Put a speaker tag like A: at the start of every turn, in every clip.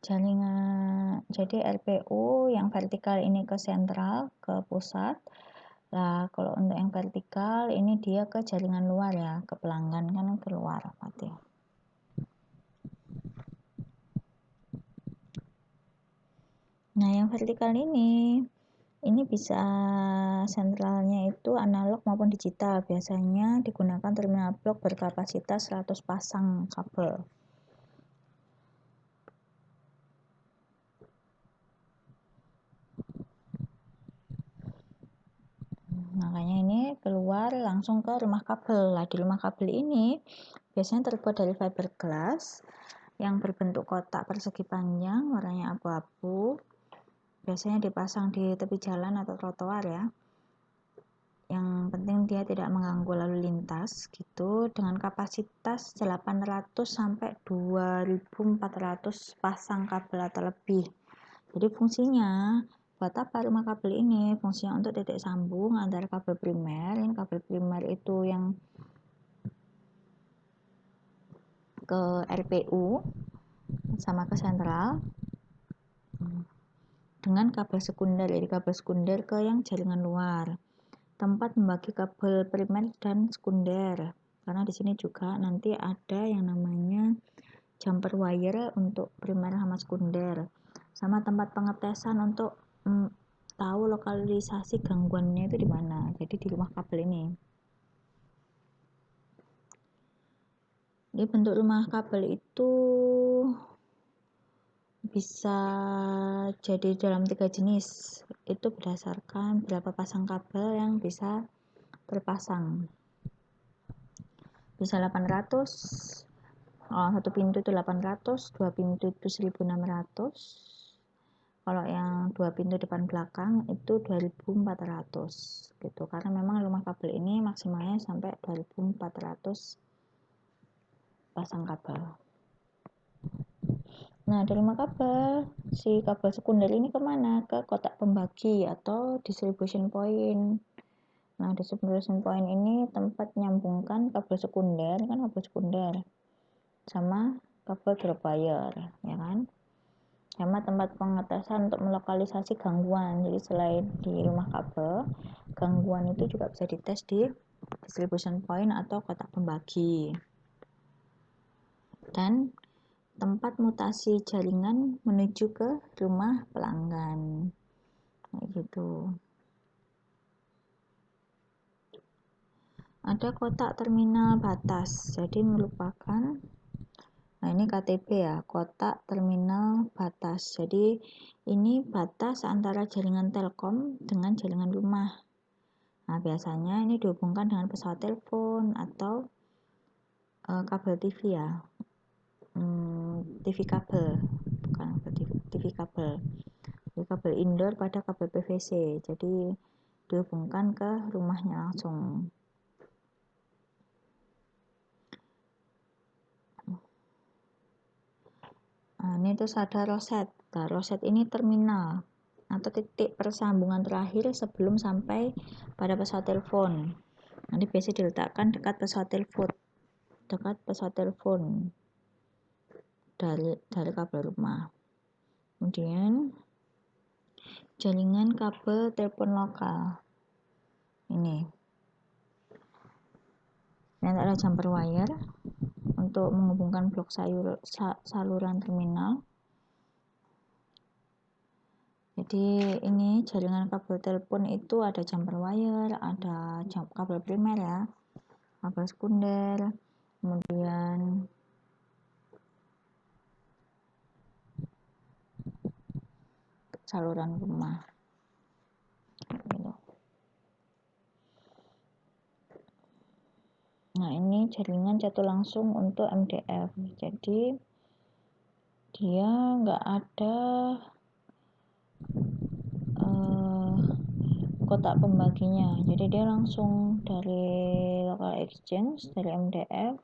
A: Jaringan, jadi RPU yang vertikal ini ke sentral, ke pusat. Nah, kalau untuk yang vertikal ini dia ke jaringan luar ya, ke pelanggan kan keluar berarti. Nah, yang vertikal ini bisa sentralnya itu analog maupun digital. Biasanya digunakan terminal blok berkapasitas 100 pasang kabel. Makanya ini keluar langsung ke rumah kabel. Nah, di rumah kabel ini biasanya terbuat dari fiberglass yang berbentuk kotak persegi panjang, warnanya abu-abu. Biasanya dipasang di tepi jalan atau trotoar ya. Yang penting dia tidak mengganggu lalu lintas gitu, dengan kapasitas 800 sampai 2400 pasang kabel atau lebih. Jadi fungsinya buat apa rumah kabel ini? Fungsinya untuk titik sambung antara kabel primer. Ini kabel primer itu yang ke RPU sama ke sentral, dengan kabel sekunder, jadi kabel sekunder ke yang jaringan luar. Tempat membagi kabel primer dan sekunder, karena di sini juga nanti ada yang namanya jumper wire untuk primer sama sekunder, sama tempat pengetesan untuk tahu lokalisasi gangguannya itu di mana. Jadi di rumah kabel ini. Jadi bentuk rumah kabel itu bisa jadi dalam 3 jenis. Itu berdasarkan berapa pasang kabel yang bisa terpasang. Bisa 800, kalau satu pintu itu 800, dua pintu itu 1600. Kalau yang dua pintu depan belakang itu 2400 gitu. Karena memang rumah kabel ini maksimalnya sampai 2400 pasang kabel. Nah, dari rumah kabel, si kabel sekunder ini kemana? Ke kotak pembagi atau distribution point. Nah, distribution point ini tempat menyambungkan kabel sekunder, kan kabel sekunder, sama kabel drop wire, ya kan? Sama tempat pengetesan untuk melokalisasi gangguan. Jadi selain di rumah kabel, gangguan itu juga bisa dites di distribution point atau kotak pembagi. Dan tempat mutasi jaringan menuju ke rumah pelanggan, kayak gitu. Ada kotak terminal batas, jadi merupakan, nah ini KTB ya, kotak terminal batas. Jadi ini batas antara jaringan telkom dengan jaringan rumah. Nah, biasanya ini dihubungkan dengan pesawat telepon atau kabel TV ya, TV kabel, bukan TV kabel. Jadi kabel indoor pada kabel PVC, jadi dihubungkan ke rumahnya langsung. Nah, ini terus ada roset. Nah, roset ini terminal atau titik persambungan terakhir sebelum sampai pada pesawat telepon. Nanti biasanya diletakkan dekat pesawat telepon dari kabel rumah. Kemudian jaringan kabel telepon lokal. Ini ada jumper wire untuk menghubungkan blok saluran terminal. Jadi ini jaringan kabel telepon itu ada jumper wire, ada kabel primer ya, kabel sekunder, kemudian saluran rumah. Nah, ini jaringan jatuh langsung untuk MDF. Jadi dia nggak ada kotak pembaginya. Jadi dia langsung dari local exchange, dari MDF,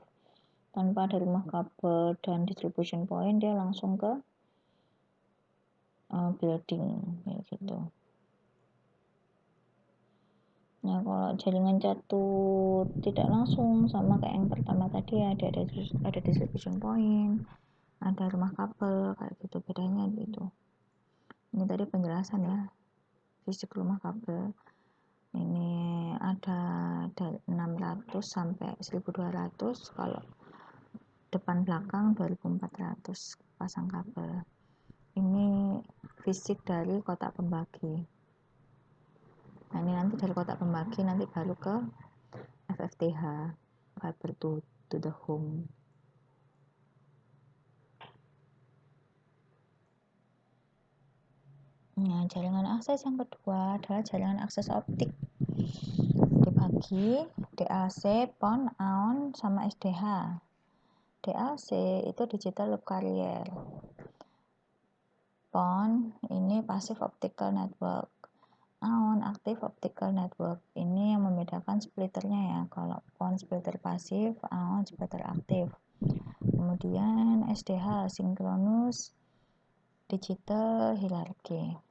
A: tanpa ada rumah kabel dan distribution point, dia langsung ke building kayak gitu. Nah, kalau jaringan jatuh tidak langsung, sama kayak yang pertama tadi ada distribution point, ada rumah kabel kayak gitu, bedanya gitu. Ini tadi penjelasan ya fisik rumah kabel. Ini ada dari 600 sampai 1200, kalau depan belakang 2400 pasang kabel. Ini fisik dari kotak pembagi. Nah, ini nanti dari kotak pembagi nanti baru ke FFTH, fiber to the home. Nah, jaringan akses yang kedua adalah jaringan akses optik. Dibagi DAC, PON, AON, sama SDH. DAC itu digital loop carrier. PON ini passive optical network. AON active optical network. Ini yang membedakan splitternya ya. Kalau PON splitter pasif, AON splitter aktif. Kemudian SDH synchronous digital hierarchy.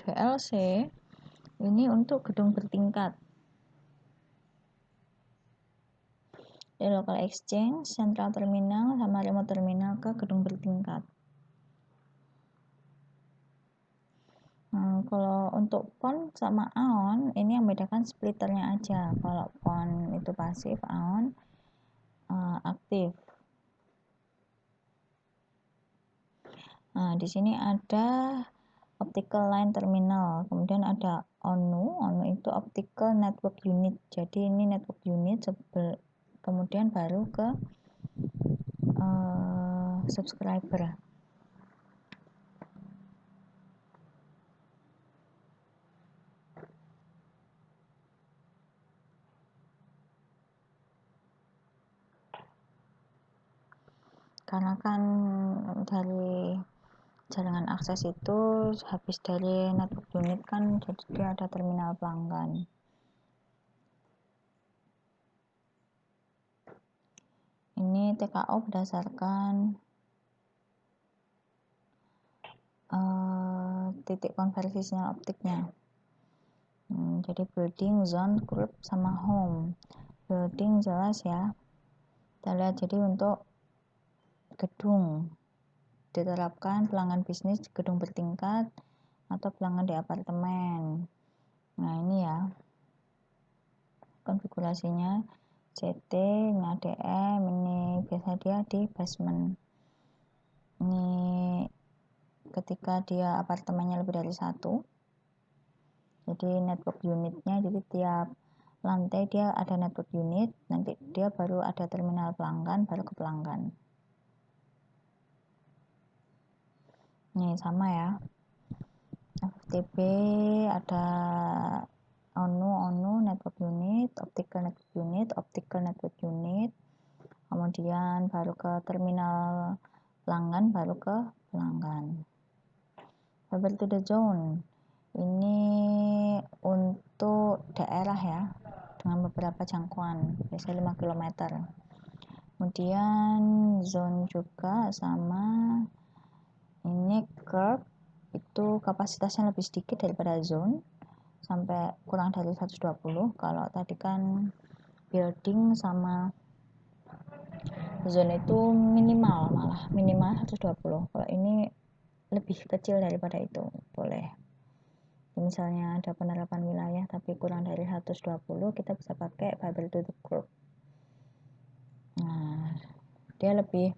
A: DLC ini untuk gedung bertingkat. Di local exchange, central terminal, sama remote terminal ke gedung bertingkat. Kalau untuk PON sama AON, ini yang bedakan splitternya aja. Kalau PON itu pasif, AON aktif. Nah, di sini ada optical line terminal, kemudian ada ONU. ONU itu optical network unit. Jadi ini network unit, kemudian baru ke subscriber. Karena kan dari jaringan akses itu habis dari network unit kan, jadi dia ada terminal pelanggan. Ini TKO berdasarkan titik konversi sinyal optiknya. Jadi building, zone, group, sama home. Building jelas ya, kita lihat. Jadi untuk gedung diterapkan pelanggan bisnis di gedung bertingkat atau pelanggan di apartemen. Nah, ini ya konfigurasinya. CT, ini ADM, ini biasa dia di basement. Ini ketika dia apartemennya lebih dari satu, jadi network unitnya, jadi tiap lantai dia ada network unit, nanti dia baru ada terminal pelanggan, baru ke pelanggan. Ini sama ya, FTP ada ONU network unit, optical network unit, kemudian baru ke terminal pelanggan, baru ke pelanggan. Fiber to the zone ini untuk daerah ya, dengan beberapa jangkauan, biasanya 5 km. Kemudian zone juga sama. Ini curve itu kapasitasnya lebih sedikit daripada zone, sampai kurang dari 120. Kalau tadi kan building sama zone itu minimal, malah minimal 120. Kalau ini lebih kecil daripada itu, boleh. Misalnya ada penerapan wilayah tapi kurang dari 120, kita bisa pakai fiber to the group. Nah, dia lebih